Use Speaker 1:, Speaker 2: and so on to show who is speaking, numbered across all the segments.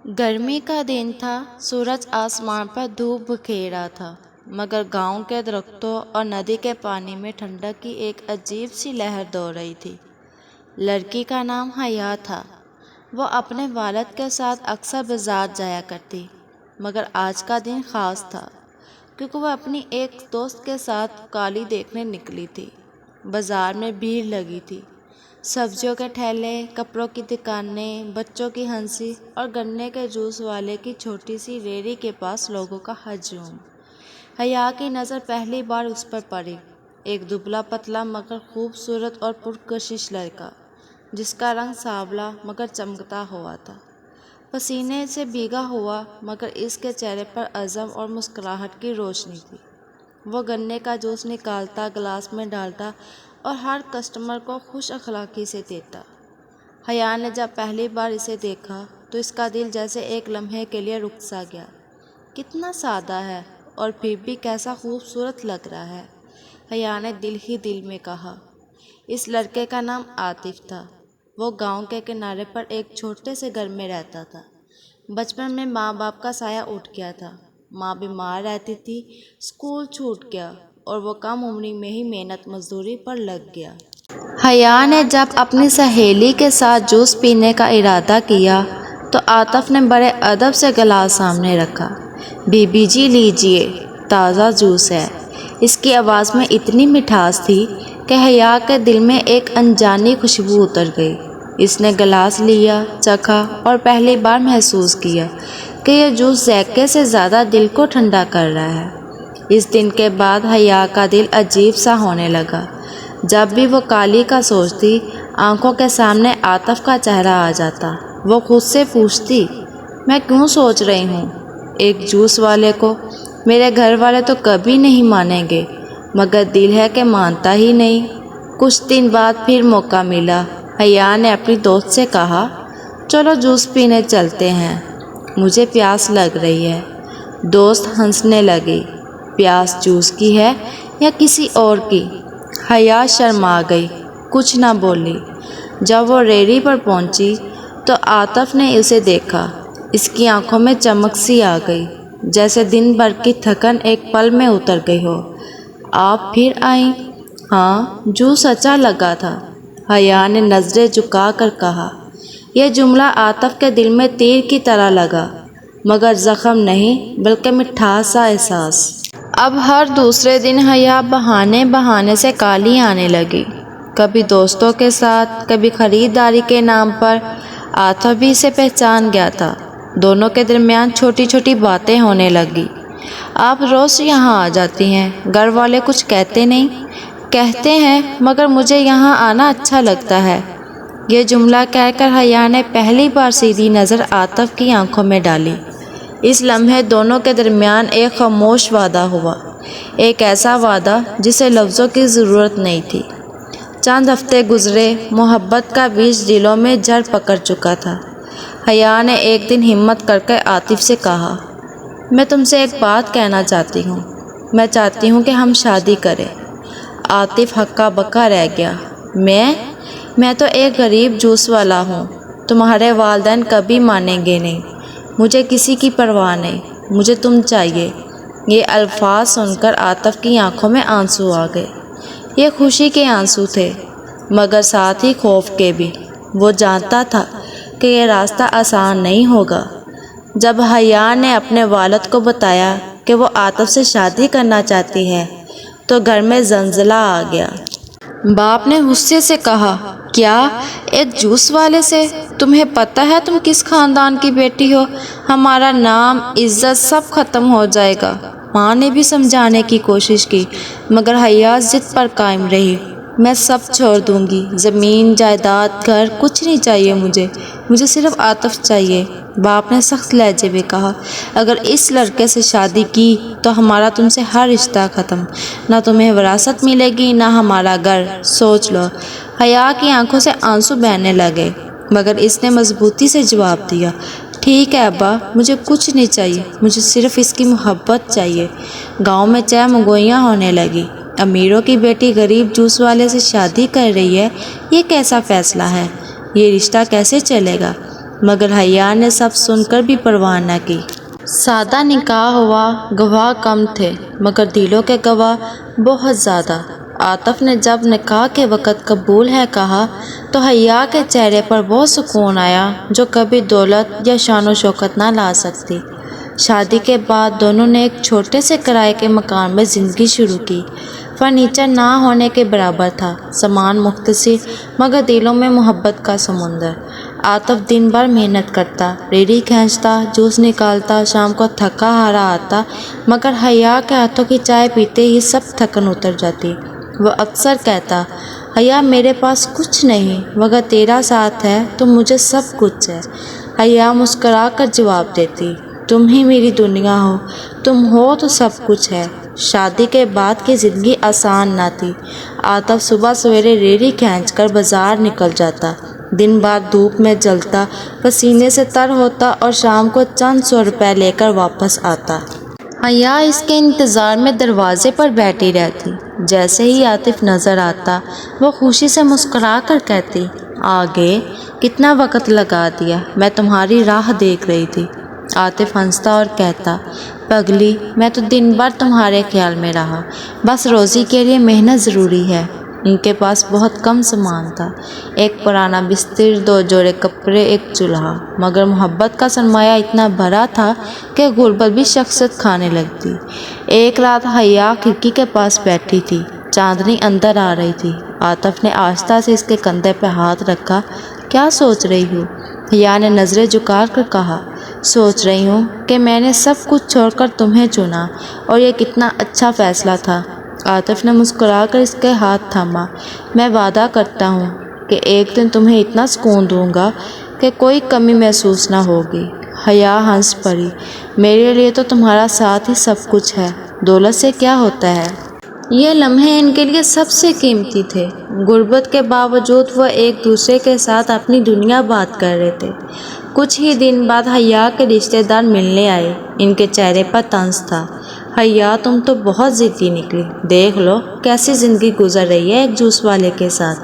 Speaker 1: گرمی کا دن تھا۔ سورج آسمان پر دھوپ بکھیر رہا تھا، مگر گاؤں کے درختوں اور ندی کے پانی میں ٹھنڈک کی ایک عجیب سی لہر دوڑ رہی تھی۔ لڑکی کا نام حیا تھا۔ وہ اپنے والد کے ساتھ اکثر بازار جایا کرتی، مگر آج کا دن خاص تھا کیونکہ وہ اپنی ایک دوست کے ساتھ قالی دیکھنے نکلی تھی۔ بازار میں بھیڑ لگی تھی، سبزیوں کے ٹھیلے، کپڑوں کی دکانیں، بچوں کی ہنسی اور گنے کے جوس والے کی چھوٹی سی ریڑھی کے پاس لوگوں کا ہجوم۔ حیا کی نظر پہلی بار اس پر پڑی، ایک دبلا پتلا مگر خوبصورت اور پرکشش لڑکا، جس کا رنگ سانولا مگر چمکتا ہوا تھا، پسینے سے بھیگا ہوا، مگر اس کے چہرے پر عزم اور مسکراہٹ کی روشنی تھی۔ وہ گنے کا جوس نکالتا، گلاس میں ڈالتا اور ہر کسٹمر کو خوش اخلاقی سے دیتا۔ حیا نے جب پہلی بار اسے دیکھا تو اس کا دل جیسے ایک لمحے کے لیے رک سا گیا۔ کتنا سادہ ہے اور پھر بھی کیسا خوبصورت لگ رہا ہے، حیا نے دل ہی دل میں کہا۔ اس لڑکے کا نام عاطف تھا۔ وہ گاؤں کے کنارے پر ایک چھوٹے سے گھر میں رہتا تھا۔ بچپن میں ماں باپ کا سایہ اٹھ گیا تھا، ماں بیمار رہتی تھی، اسکول چھوٹ گیا اور وہ کم عمری میں ہی محنت مزدوری پر لگ گیا۔ حیا نے جب اپنی سہیلی کے ساتھ جوس پینے کا ارادہ کیا تو عاطف نے بڑے ادب سے گلاس سامنے رکھا۔ بی بی جی لیجیے، تازہ جوس ہے۔ اس کی آواز میں اتنی مٹھاس تھی کہ حیا کے دل میں ایک انجانی خوشبو اتر گئی۔ اس نے گلاس لیا، چکھا اور پہلی بار محسوس کیا کہ یہ جوس ذائقے سے زیادہ دل کو ٹھنڈا کر رہا ہے۔ اس دن کے بعد حیا کا دل عجیب سا ہونے لگا۔ جب بھی وہ قالی کا سوچتی، آنکھوں کے سامنے عاطف کا چہرہ آ جاتا۔ وہ خود سے پوچھتی، میں کیوں سوچ رہی ہوں ایک جوس والے کو؟ میرے گھر والے تو کبھی نہیں مانیں گے، مگر دل ہے کہ مانتا ہی نہیں۔ کچھ دن بعد پھر موقع ملا۔ حیا نے اپنی دوست سے کہا، چلو جوس پینے چلتے ہیں، مجھے پیاس لگ رہی ہے۔ دوست ہنسنے لگی، پیاس جوس کی ہے یا کسی اور کی؟ حیا شرما گئی، کچھ نہ بولی۔ جب وہ ریڑھی پر پہنچی تو عاطف نے اسے دیکھا۔ اس کی آنکھوں میں چمک سی آ گئی، جیسے دن بھر کی تھکن ایک پل میں اتر گئی ہو۔ آپ پھر آئیں؟ ہاں، جوس اچھا لگا تھا، حیا نے نظریں جھکا کر کہا۔ یہ جملہ عاطف کے دل میں تیر کی طرح لگا، مگر زخم نہیں بلکہ مٹھاس سا احساس۔ اب ہر دوسرے دن حیا بہانے سے قالی آنے لگی، کبھی دوستوں کے ساتھ، کبھی خریداری کے نام پر۔ عاطف بھی اسے پہچان گیا تھا۔ دونوں کے درمیان چھوٹی چھوٹی باتیں ہونے لگی۔ آپ روز یہاں آ جاتی ہیں، گھر والے کچھ کہتے نہیں؟ کہتے ہیں، مگر مجھے یہاں آنا اچھا لگتا ہے۔ یہ جملہ کہہ کر حیا نے پہلی بار سیدھی نظر عاطف کی آنکھوں میں ڈالی۔ اس لمحے دونوں کے درمیان ایک خاموش وعدہ ہوا، ایک ایسا وعدہ جسے لفظوں کی ضرورت نہیں تھی۔ چند ہفتے گزرے، محبت کا بیج دلوں میں جڑ پکڑ چکا تھا۔ حیا نے ایک دن ہمت کر کے عاطف سے کہا، میں تم سے ایک بات کہنا چاہتی ہوں، میں چاہتی ہوں کہ ہم شادی کریں۔ عاطف ہکا بکا رہ گیا۔ میں تو ایک غریب جوس والا ہوں، تمہارے والدین کبھی مانیں گے نہیں۔ مجھے کسی کی پرواہ نہیں، مجھے تم چاہیے۔ یہ الفاظ سن کر عاطف کی آنکھوں میں آنسو آ گئے۔ یہ خوشی کے آنسو تھے، مگر ساتھ ہی خوف کے بھی۔ وہ جانتا تھا کہ یہ راستہ آسان نہیں ہوگا۔ جب حیا نے اپنے والد کو بتایا کہ وہ عاطف سے شادی کرنا چاہتی ہے تو گھر میں زلزلہ آ گیا۔ باپ نے غصے سے کہا، کیا ایک جوس والے سے؟ تمہیں پتہ ہے تم کس خاندان کی بیٹی ہو؟ ہمارا نام، عزت سب ختم ہو جائے گا۔ ماں نے بھی سمجھانے کی کوشش کی، مگر حیا ضد پر قائم رہی۔ میں سب چھوڑ دوں گی، زمین، جائیداد، گھر، کچھ نہیں چاہیے مجھے صرف عاطف چاہیے۔ باپ نے سخت لہجے میں کہا، اگر اس لڑکے سے شادی کی تو ہمارا تم سے ہر رشتہ ختم، نہ تمہیں وراثت ملے گی نہ ہمارا گھر، سوچ لو۔ حیا کی آنکھوں سے آنسو بہنے لگے، مگر اس نے مضبوطی سے جواب دیا، ٹھیک ہے ابا، مجھے کچھ نہیں چاہیے، مجھے صرف اس کی محبت چاہیے۔ گاؤں میں چہمگوئیاں ہونے لگی، امیروں کی بیٹی غریب جوس والے سے شادی کر رہی ہے، یہ کیسا فیصلہ ہے؟ یہ رشتہ کیسے چلے گا؟ مگر حیا نے سب سن کر بھی پرواہ نہ کی۔ سادہ نکاح ہوا، گواہ کم تھے مگر دلوں کے گواہ بہت زیادہ۔ عاطف نے جب نکاح کے وقت قبول ہے کہا تو حیا کے چہرے پر وہ سکون آیا جو کبھی دولت یا شان و شوکت نہ لا سکتی۔ شادی کے بعد دونوں نے ایک چھوٹے سے کرائے کے مکان میں زندگی شروع کی۔ فرنیچر نہ ہونے کے برابر تھا، سامان مختصر مگر دلوں میں محبت کا سمندر۔ عاطف دن بھر محنت کرتا، ریڑھی کھینچتا، جوس نکالتا، شام کو تھکا ہارا آتا، مگر حیا کے ہاتھوں کی چائے پیتے ہی سب تھکن اتر جاتی۔ وہ اکثر کہتا، حیا میرے پاس کچھ نہیں مگر تیرا ساتھ ہے تو مجھے سب کچھ ہے۔ حیا مسکرا کر جواب دیتی، تم ہی میری دنیا ہو، تم ہو تو سب کچھ ہے۔ شادی کے بعد کی زندگی آسان نہ تھی۔ عاطف صبح سویرے ریڑھی کھینچ کر بازار نکل جاتا، دن بھر دھوپ میں جلتا، پسینے سے تر ہوتا اور شام کو چند سو روپے لے کر واپس آتا۔ حیا اس کے انتظار میں دروازے پر بیٹھی رہتی۔ جیسے ہی عاطف نظر آتا وہ خوشی سے مسکرا کر کہتی، آگے کتنا وقت لگا دیا، میں تمہاری راہ دیکھ رہی تھی۔ عاطف ہنستا اور کہتا، پگلی میں تو دن بھر تمہارے خیال میں رہا، بس روزی کے لیے محنت ضروری ہے۔ ان کے پاس بہت کم سامان تھا، ایک پرانا بستر، 2 جوڑے کپڑے، ایک چولہا، مگر محبت کا سرمایہ اتنا بھرا تھا کہ غربت بھی شخصیت کھانے لگتی۔ ایک رات حیا کھڑکی کے پاس بیٹھی تھی، چاندنی اندر آ رہی تھی۔ عاطف نے آہستہ سے اس کے کندھے پہ ہاتھ رکھا، کیا سوچ رہی ہو؟ حیا نے نظریں جھکا کر کہا، سوچ رہی ہوں کہ میں نے سب کچھ چھوڑ کر تمہیں چنا اور یہ کتنا اچھا فیصلہ تھا۔ عاطف نے مسکرا کر اس کے ہاتھ تھاما، میں وعدہ کرتا ہوں کہ ایک دن تمہیں اتنا سکون دوں گا کہ کوئی کمی محسوس نہ ہوگی۔ حیا ہنس پڑی، میرے لیے تو تمہارا ساتھ ہی سب کچھ ہے، دولت سے کیا ہوتا ہے؟ یہ لمحے ان کے لیے سب سے قیمتی تھے۔ غربت کے باوجود وہ ایک دوسرے کے ساتھ اپنی دنیا بات کر رہے تھے۔ کچھ ہی دن بعد حیا کے رشتہ دار ملنے آئے، ان کے چہرے پر طنز تھا، حیا تم تو بہت ضدی نکلی، دیکھ لو کیسی زندگی گزر رہی ہے ایک جوس والے کے ساتھ۔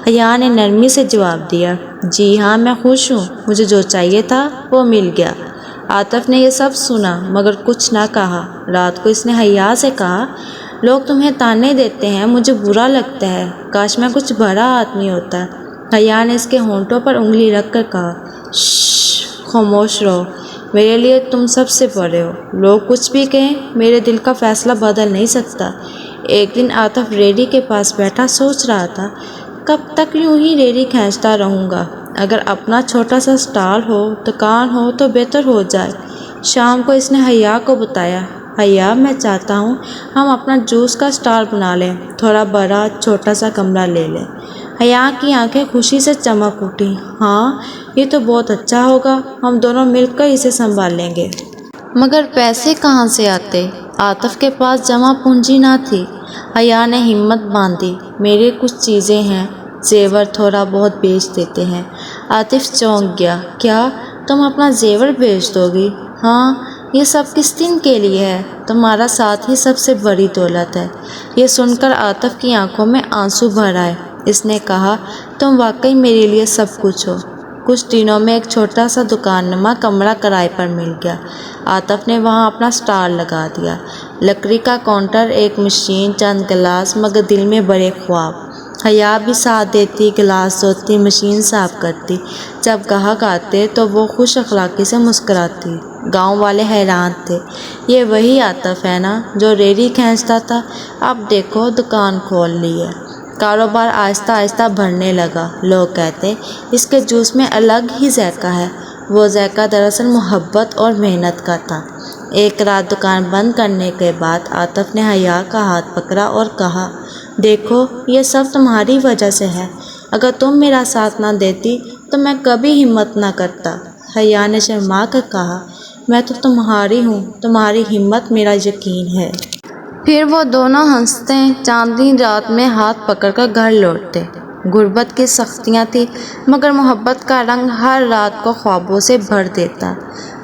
Speaker 1: حیا نے نرمی سے جواب دیا، جی ہاں میں خوش ہوں، مجھے جو چاہیے تھا وہ مل گیا۔ عاطف نے یہ سب سنا مگر کچھ نہ کہا۔ رات کو اس نے حیا سے کہا، لوگ تمہیں تانے دیتے ہیں، مجھے برا لگتا ہے، کاش میں کچھ بڑا آدمی ہوتا۔ حیا نے اس کے ہونٹوں پر انگلی رکھ کر کہا، شش، خاموش رہو، میرے لیے تم سب سے بڑے ہو، لوگ کچھ بھی کہیں میرے دل کا فیصلہ بدل نہیں سکتا۔ ایک دن عاطف ریڑھی کے پاس بیٹھا سوچ رہا تھا، کب تک یوں ہی ریڑھی کھینچتا رہوں گا، اگر اپنا چھوٹا سا اسٹال ہو، دکان ہو تو بہتر ہو جائے۔ شام کو اس نے حیا کو بتایا، حیا میں چاہتا ہوں ہم اپنا جوس کا اسٹال بنا لیں، تھوڑا بڑا چھوٹا سا کمرہ لے لیں۔ حیا کی آنکھیں خوشی سے چمک اٹھیں، ہاں یہ تو بہت اچھا ہوگا، ہم دونوں مل کر اسے سنبھال لیں گے۔ مگر پیسے کہاں سے آتے؟ عاطف کے پاس جمع پونجی نہ تھی۔ حیا نے ہمت باندھی، میرے کچھ چیزیں ہیں، زیور تھوڑا بہت بیچ دیتے ہیں۔ عاطف چونک گیا، کیا تم اپنا زیور بیچ دو گی؟ ہاں، یہ سب کس دن کے لیے ہے، تمہارا ساتھ ہی سب سے بڑی دولت ہے۔ یہ سن کر عاطف کی آنکھوں میں آنسو بھر آئے۔ اس نے کہا، تم واقعی میرے لیے سب کچھ ہو۔ کچھ دنوں میں ایک چھوٹا سا دکان نما کمرہ کرائے پر مل گیا۔ عاطف نے وہاں اپنا اسٹال لگا دیا، لکڑی کا کاؤنٹر، ایک مشین، چند گلاس، مگر دل میں بڑے خواب۔ حیا بھی ساتھ دیتی، گلاس دھوتی، مشین صاف کرتی، جب گاہک آتے تو وہ خوش اخلاقی سے مسکراتی۔ گاؤں والے حیران تھے، یہ وہی عاطف ہے نا جو ریڑھی کھینچتا تھا، اب دیکھو دکان کھول لی ہے۔ کاروبار آہستہ آہستہ بڑھنے لگا، لوگ کہتے اس کے جوس میں الگ ہی ذائقہ ہے۔ وہ ذائقہ دراصل محبت اور محنت کا تھا۔ ایک رات دکان بند کرنے کے بعد عاطف نے حیا کا ہاتھ پکڑا اور کہا، دیکھو یہ سب تمہاری وجہ سے ہے، اگر تم میرا ساتھ نہ دیتی تو میں کبھی ہمت نہ کرتا۔ حیا نے شرما کر کہا، میں تو تمہاری ہوں، تمہاری ہمت میرا یقین ہے۔ پھر وہ دونوں ہنستے، چاندنی رات میں ہاتھ پکڑ کر گھر لوٹتے۔ غربت کی سختیاں تھیں مگر محبت کا رنگ ہر رات کو خوابوں سے بھر دیتا۔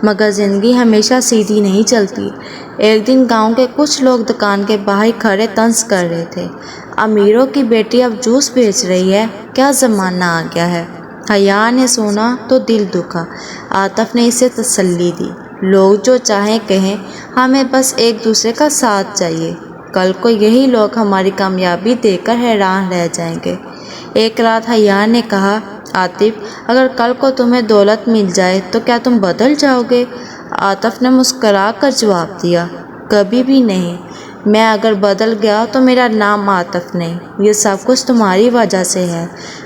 Speaker 1: مگر زندگی ہمیشہ سیدھی نہیں چلتی۔ ایک دن گاؤں کے کچھ لوگ دکان کے باہر کھڑے طنز کر رہے تھے، امیروں کی بیٹی اب جوس بیچ رہی ہے، کیا زمانہ آ گیا ہے۔ حیا نے سنا تو دل دکھا۔ عاطف نے اسے تسلی دی، لوگ جو چاہیں کہیں، ہمیں بس ایک دوسرے کا ساتھ چاہیے، کل کو یہی لوگ ہماری کامیابی دیکھ کر حیران رہ جائیں گے۔ ایک رات حیا نے کہا، عاطف اگر کل کو تمہیں دولت مل جائے تو کیا تم بدل جاؤ گے؟ عاطف نے مسکرا کر جواب دیا، کبھی بھی نہیں، میں اگر بدل گیا تو میرا نام عاطف نہیں، یہ سب کچھ تمہاری وجہ سے ہے،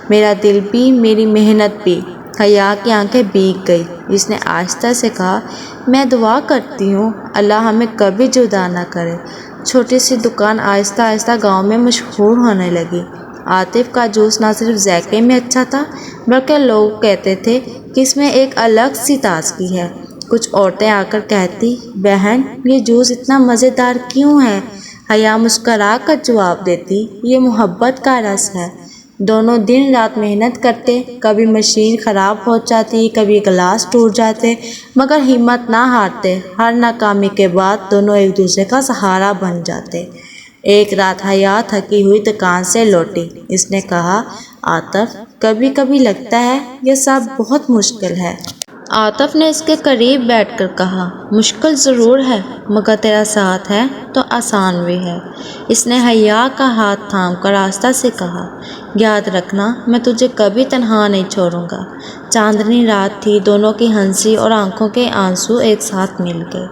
Speaker 1: میرا دل بھی، میری محنت بھی۔ حیا کی آنکھیں بھیگ گئی، اس نے آہستہ سے کہا، میں دعا کرتی ہوں اللہ ہمیں کبھی جدا نہ کرے۔ چھوٹی سی دکان آہستہ آہستہ گاؤں میں مشہور ہونے لگی۔ عاطف کا جوس نہ صرف ذائقے میں اچھا تھا بلکہ لوگ کہتے تھے کہ اس میں ایک الگ سی تازگی ہے۔ کچھ عورتیں آ کر کہتی، بہن یہ جوس اتنا مزیدار کیوں ہے؟ حیا مسکرا کر جواب دیتی، یہ محبت کا رس ہے۔ دونوں دن رات محنت کرتے، کبھی مشین خراب ہو جاتی، کبھی گلاس ٹوٹ جاتے، مگر ہمت نہ ہارتے۔ ہر ناکامی کے بعد دونوں ایک دوسرے کا سہارا بن جاتے۔ ایک رات حیا تھکی ہوئی دکان سے لوٹی، اس نے کہا، عاطف کبھی کبھی لگتا ہے یہ سب بہت مشکل ہے۔ عاطف نے اس کے قریب بیٹھ کر کہا، مشکل ضرور ہے مگر تیرا ساتھ ہے تو آسان بھی ہے۔ اس نے حیا کا ہاتھ تھام کر آہستہ سے کہا، یاد رکھنا میں تجھے کبھی تنہا نہیں چھوڑوں گا۔ چاندنی رات تھی، دونوں کی ہنسی اور آنکھوں کے آنسو ایک ساتھ مل گئے۔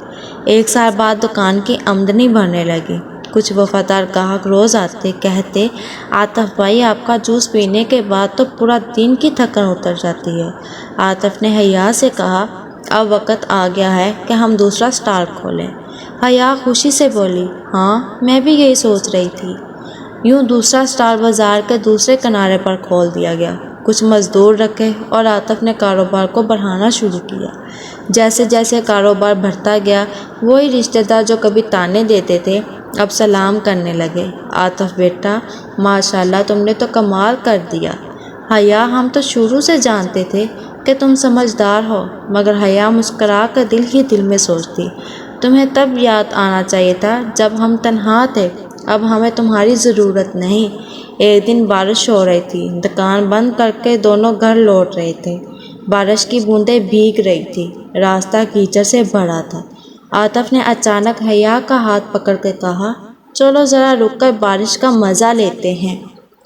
Speaker 1: ایک سال بعد دکان کی آمدنی بڑھنے لگی۔ کچھ وفادار گاہک روز آتے، کہتے، عاطف بھائی آپ کا جوس پینے کے بعد تو پورا دن کی تھکن اتر جاتی ہے۔ عاطف نے حیا سے کہا، اب وقت آ گیا ہے کہ ہم دوسرا اسٹال کھولیں۔ حیا خوشی سے بولی، ہاں میں بھی یہی سوچ رہی تھی۔ یوں دوسرا اسٹال بازار کے دوسرے کنارے پر کھول دیا گیا۔ کچھ مزدور رکھے اور عاطف نے کاروبار کو بڑھانا شروع کیا۔ جیسے جیسے کاروبار بڑھتا گیا، وہی رشتہ دار جو کبھی طعنے دیتے تھے اب سلام کرنے لگے، عاطف بیٹا ماشاءاللہ تم نے تو کمال کر دیا۔ حیا ہم تو شروع سے جانتے تھے کہ تم سمجھدار ہو، مگر حیا مسکرا کر دل ہی دل میں سوچتی، تمہیں تب یاد آنا چاہیے تھا جب ہم تنہا تھے، اب ہمیں تمہاری ضرورت نہیں۔ ایک دن بارش ہو رہی تھی، دکان بند کر کے دونوں گھر لوٹ رہے تھے۔ بارش کی بوندیں بھیگ رہی تھی، راستہ کیچڑ سے بھرا تھا۔ عاطف نے اچانک حیا کا ہاتھ پکڑ کے کہا، چلو ذرا رک کر بارش کا مزہ لیتے ہیں۔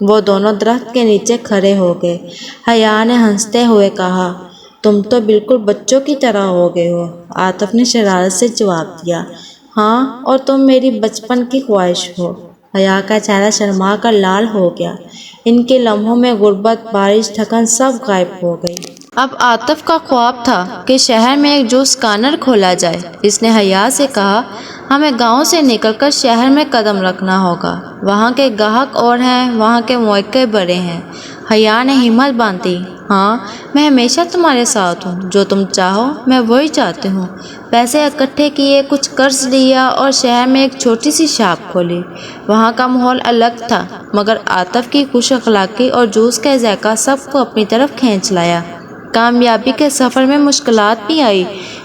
Speaker 1: وہ دونوں درخت کے نیچے کھڑے ہو گئے۔ حیا نے ہنستے ہوئے کہا، تم تو بالکل بچوں کی طرح ہو گئے ہو۔ عاطف نے شرارت سے جواب دیا، ہاں اور تم میری بچپن کی خواہش ہو۔ حیا کا چہرہ شرما کر لال ہو گیا۔ ان کے لمحوں میں غربت، بارش، تھکن سب غائب ہو گئی۔ اب عاطف کا خواب تھا کہ شہر میں ایک جوس کارنر کھولا جائے۔ اس نے حیا سے کہا، ہمیں گاؤں سے نکل کر شہر میں قدم رکھنا ہوگا، وہاں کے گاہک اور ہیں، وہاں کے مواقع بڑے ہیں۔ حیا نے ہمت باندھی، ہاں میں ہمیشہ تمہارے ساتھ ہوں، جو تم چاہو میں وہی چاہتی ہوں۔ پیسے اکٹھے کیے، کچھ قرض لیا اور شہر میں ایک چھوٹی سی شاپ کھولی۔ وہاں کا ماحول الگ تھا، مگر عاطف کی خوش اخلاقی اور جوس کا ذائقہ سب کو اپنی طرف کھینچ لایا۔ کامیابی کے سفر میں مشکلات بھی آئی۔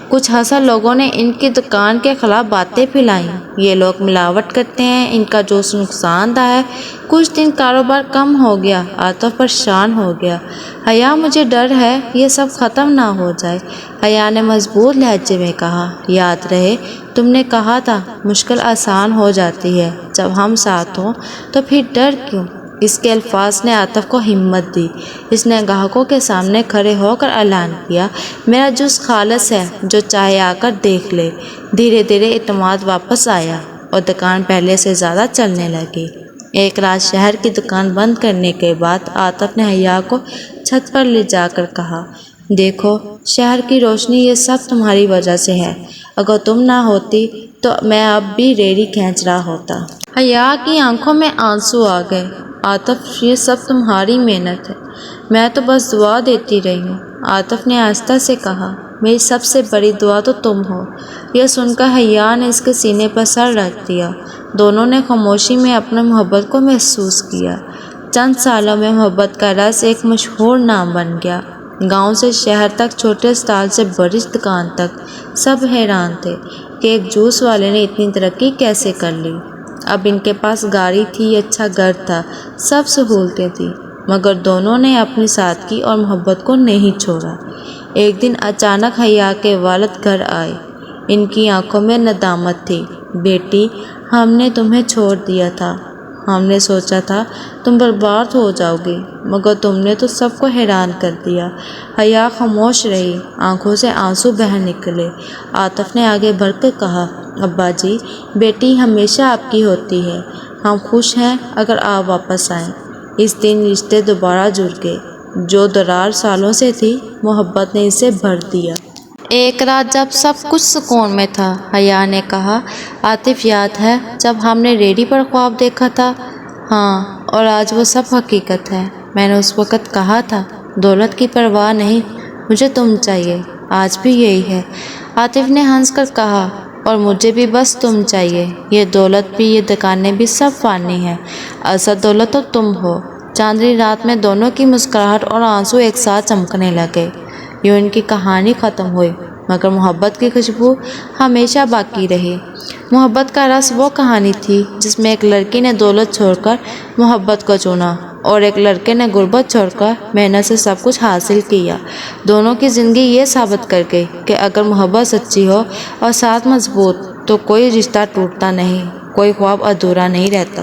Speaker 1: کچھ حسد لوگوں نے ان کی دکان کے خلاف باتیں پھیلائیں، یہ لوگ ملاوٹ کرتے ہیں، ان کا جوس نقصان دہ ہے۔ کچھ دن کاروبار کم ہو گیا، عاطف پریشان ہو گیا، حیا مجھے ڈر ہے یہ سب ختم نہ ہو جائے۔ حیا نے مضبوط لہجے میں کہا، یاد رہے تم نے کہا تھا مشکل آسان ہو جاتی ہے جب ہم ساتھ ہوں، تو پھر ڈر کیوں؟ اس کے الفاظ نے عاطف کو ہمت دی۔ اس نے گاہکوں کے سامنے کھڑے ہو کر اعلان کیا، میرا جوس خالص ہے، جو چاہے آ کر دیکھ لے۔ دھیرے دھیرے اعتماد واپس آیا اور دکان پہلے سے زیادہ چلنے لگی۔ ایک رات شہر کی دکان بند کرنے کے بعد عاطف نے حیا کو چھت پر لے جا کر کہا، دیکھو شہر کی روشنی یہ سب تمہاری وجہ سے ہے، اگر تم نہ ہوتی تو میں اب بھی ریڑھی کھینچ رہا ہوتا۔ حیا کی آنکھوں میں آنسو آ گئے، عاطف یہ سب تمہاری محنت ہے، میں تو بس دعا دیتی رہی ہوں۔ عاطف نے آہستہ سے کہا، میری سب سے بڑی دعا تو تم ہو۔ یہ سن کر حیا نے اس کے سینے پر سر رکھ دیا۔ دونوں نے خاموشی میں اپنے محبت کو محسوس کیا۔ چند سالوں میں محبت کا رس ایک مشہور نام بن گیا۔ گاؤں سے شہر تک، چھوٹے اسٹال سے بڑی دکان تک، سب حیران تھے کہ ایک جوس والے نے اتنی ترقی کیسے کر لی۔ اب ان کے پاس گاڑی تھی، اچھا گھر تھا، سب سہولتیں تھیں، مگر دونوں نے اپنی سادگی اور محبت کو نہیں چھوڑا۔ ایک دن اچانک حیا کے والد گھر آئے۔ ان کی آنکھوں میں ندامت تھی۔ بیٹی، ہم نے تمہیں چھوڑ دیا تھا۔ ہم نے سوچا تھا تم برباد ہو جاؤ گی، مگر تم نے تو سب کو حیران کر دیا۔ حیا خاموش رہی، آنکھوں سے آنسو بہہ نکلے۔ عاطف نے آگے بڑھ کر کہا، ابا جی، بیٹی ہمیشہ آپ کی ہوتی ہے۔ ہم خوش ہیں اگر آپ واپس آئیں۔ اس دن رشتے دوبارہ جڑ گئے۔ جو درار سالوں سے تھی، محبت نے اسے بھر دیا۔ ایک رات جب سب کچھ سکون میں تھا، حیا نے کہا، عاطف یاد ہے جب ہم نے ریڈی پر خواب دیکھا تھا؟ ہاں، اور آج وہ سب حقیقت ہے۔ میں نے اس وقت کہا تھا دولت کی پرواہ نہیں، مجھے تم چاہیے۔ آج بھی یہی ہے۔ عاطف نے ہنس کر کہا، اور مجھے بھی بس تم چاہیے۔ یہ دولت بھی، یہ دکانیں بھی، سب فانی ہیں، اصل دولت تو تم ہو۔ چاندنی رات میں دونوں کی مسکراہٹ اور آنسو ایک ساتھ چمکنے لگے۔ یوں ان کی کہانی ختم ہوئی، مگر محبت کی خوشبو ہمیشہ باقی رہی۔ محبت کا رس وہ کہانی تھی جس میں ایک لڑکی نے دولت چھوڑ کر محبت کو چنا، اور ایک لڑکے نے غربت چھوڑ کر محنت سے سب کچھ حاصل کیا۔ دونوں کی زندگی یہ ثابت کر گئی کہ اگر محبت سچی ہو اور ساتھ مضبوط، تو کوئی رشتہ ٹوٹتا نہیں، کوئی خواب ادھورا نہیں رہتا۔